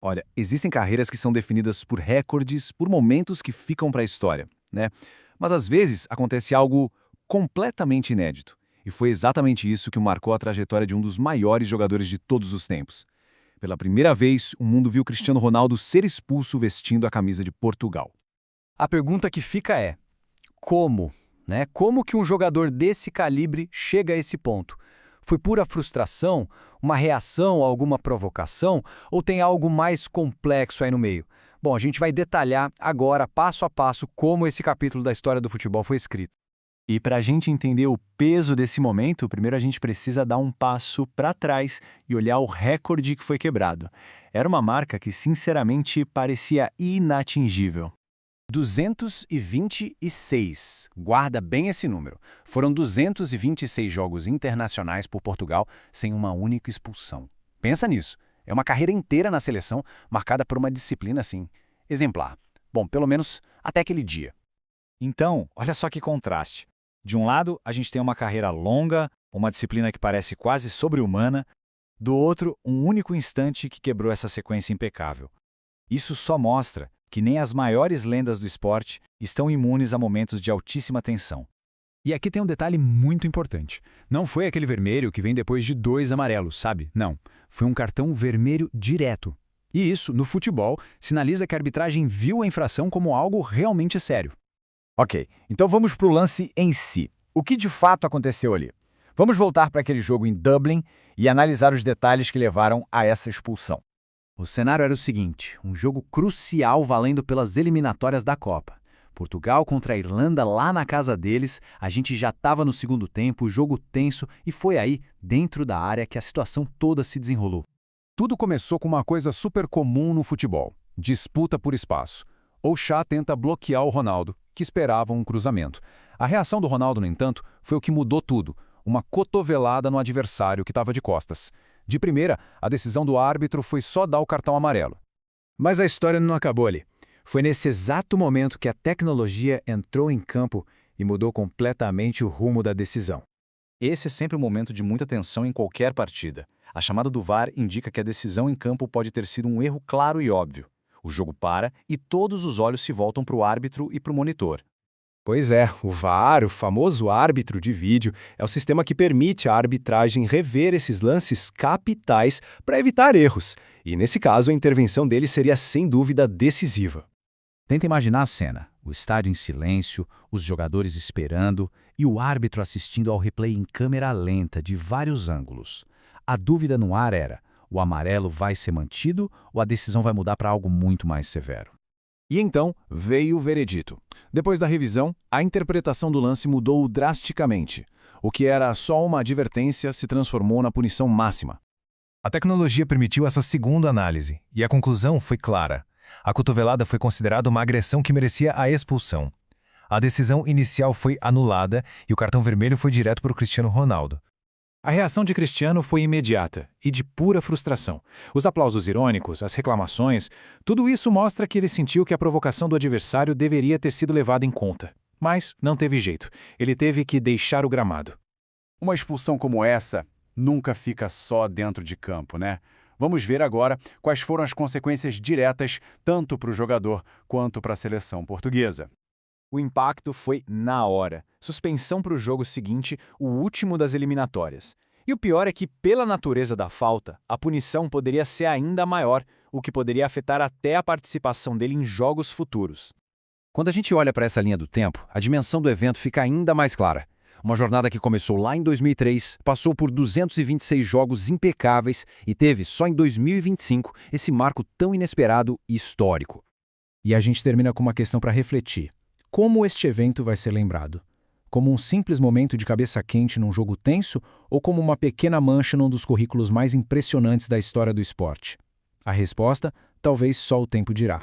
Olha, existem carreiras que são definidas por recordes, por momentos que ficam para a história, né? Mas às vezes acontece algo completamente inédito. E foi exatamente isso que marcou a trajetória de um dos maiores jogadores de todos os tempos. Pela primeira vez, o mundo viu Cristiano Ronaldo ser expulso vestindo a camisa de Portugal. A pergunta que fica é: como? Né? Como que um jogador desse calibre chega a esse ponto? Foi pura frustração, uma reação a alguma provocação ou tem algo mais complexo aí no meio? Bom, a gente vai detalhar agora, passo a passo, como esse capítulo da história do futebol foi escrito. E para a gente entender o peso desse momento, primeiro a gente precisa dar um passo para trás e olhar o recorde que foi quebrado. Era uma marca que, sinceramente, parecia inatingível. 226. Guarda bem esse número. Foram 226 jogos internacionais por Portugal sem uma única expulsão. Pensa nisso. É uma carreira inteira na seleção marcada por uma disciplina assim, exemplar. Bom, pelo menos até aquele dia. Então, olha só que contraste. De um lado, a gente tem uma carreira longa, uma disciplina que parece quase sobre-humana. Do outro, um único instante que quebrou essa sequência impecável. Isso só mostra que nem as maiores lendas do esporte estão imunes a momentos de altíssima tensão. E aqui tem um detalhe muito importante. Não foi aquele vermelho que vem depois de 2 amarelos, sabe? Não. Foi um cartão vermelho direto. E isso, no futebol, sinaliza que a arbitragem viu a infração como algo realmente sério. Ok, então vamos para o lance em si. O que de fato aconteceu ali? Vamos voltar para aquele jogo em Dublin e analisar os detalhes que levaram a essa expulsão. O cenário era o seguinte, um jogo crucial valendo pelas eliminatórias da Copa. Portugal contra a Irlanda lá na casa deles, a gente já estava no segundo tempo, o jogo tenso, e foi aí, dentro da área, que a situação toda se desenrolou. Tudo começou com uma coisa super comum no futebol: disputa por espaço. O Chá tenta bloquear o Ronaldo, que esperava um cruzamento. A reação do Ronaldo, no entanto, foi o que mudou tudo: uma cotovelada no adversário que estava de costas. De primeira, a decisão do árbitro foi só dar o cartão amarelo. Mas a história não acabou ali. Foi nesse exato momento que a tecnologia entrou em campo e mudou completamente o rumo da decisão. Esse é sempre um momento de muita tensão em qualquer partida. A chamada do VAR indica que a decisão em campo pode ter sido um erro claro e óbvio. O jogo para e todos os olhos se voltam para o árbitro e para o monitor. Pois é, o VAR, o famoso árbitro de vídeo, é o sistema que permite à arbitragem rever esses lances capitais para evitar erros. E nesse caso, a intervenção dele seria sem dúvida decisiva. Tenta imaginar a cena, o estádio em silêncio, os jogadores esperando e o árbitro assistindo ao replay em câmera lenta de vários ângulos. A dúvida no ar era: o amarelo vai ser mantido ou a decisão vai mudar para algo muito mais severo? E então veio o veredito. Depois da revisão, a interpretação do lance mudou drasticamente. O que era só uma advertência se transformou na punição máxima. A tecnologia permitiu essa segunda análise, e a conclusão foi clara. A cotovelada foi considerada uma agressão que merecia a expulsão. A decisão inicial foi anulada e o cartão vermelho foi direto para o Cristiano Ronaldo. A reação de Cristiano foi imediata e de pura frustração. Os aplausos irônicos, as reclamações, tudo isso mostra que ele sentiu que a provocação do adversário deveria ter sido levada em conta. Mas não teve jeito. Ele teve que deixar o gramado. Uma expulsão como essa nunca fica só dentro de campo, né? Vamos ver agora quais foram as consequências diretas tanto para o jogador quanto para a seleção portuguesa. O impacto foi na hora. Suspensão para o jogo seguinte, o último das eliminatórias. E o pior é que, pela natureza da falta, a punição poderia ser ainda maior, o que poderia afetar até a participação dele em jogos futuros. Quando a gente olha para essa linha do tempo, a dimensão do evento fica ainda mais clara. Uma jornada que começou lá em 2003, passou por 226 jogos impecáveis e teve, só em 2025, esse marco tão inesperado e histórico. E a gente termina com uma questão para refletir. Como este evento vai ser lembrado? Como um simples momento de cabeça quente num jogo tenso ou como uma pequena mancha num dos currículos mais impressionantes da história do esporte? A resposta, talvez só o tempo dirá.